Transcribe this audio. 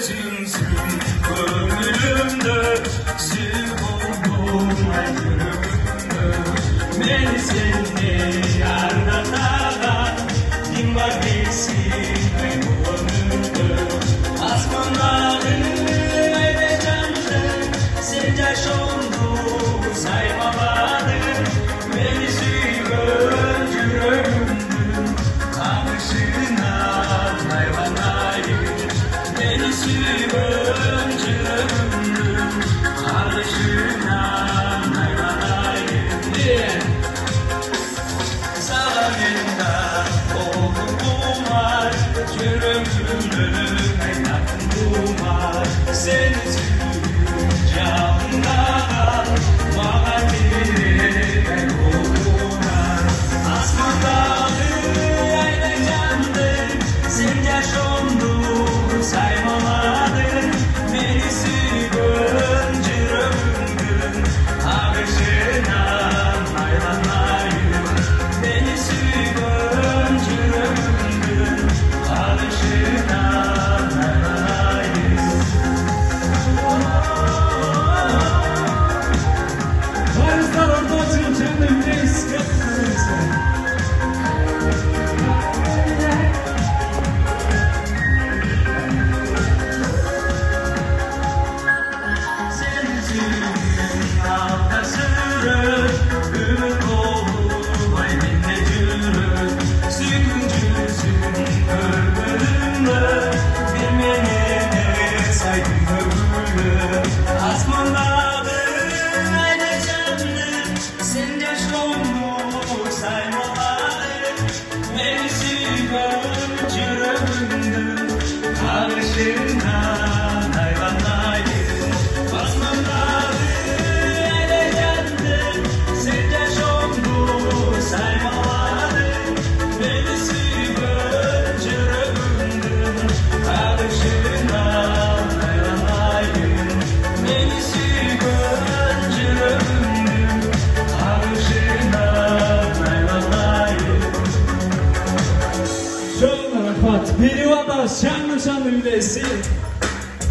gözümsün gönlümde Silvoldum ayrılığımda Beni seni yaratan Din var bilsin bu ömürde Asmanları edeceğimde Sence şondu saymamalı Beni süyün yüreğimdün Tanışına hayvanayım Beni süyün yüreğimdün Tanışına hayvanayım Sağlamında oğlum var Yüreğimdün en yakınım var Seni süyün canından Bana bir en oğlum var Asmandağı aynacandır Sen yaşondu saymamalı Beni süyün yüreğimdün Ağışından hayvanayım Beni süyün yüreğimdün Ağışından hayvanayım Aranızdan orada açın kendimle iskatlarınızı. Sensin kavgasırı, ümit dolu vay minnecürü. Sükuncüsün ömrümde, bilmeyene saydım ömrümü. Asmandağı aynacandır, sen yaşondu saymamalı. Beni süyün yüreğimdün, karşından hayvanayım. Asmandağı aynacandır, sen yaşondu saymamalı. Beni süyün yüreğimdün, karşından hayvanayım. Beni süyün yüreğimdün, karşından hayvanayım. Şöyle Arafat, bir vada şanlı şanlı bilesin.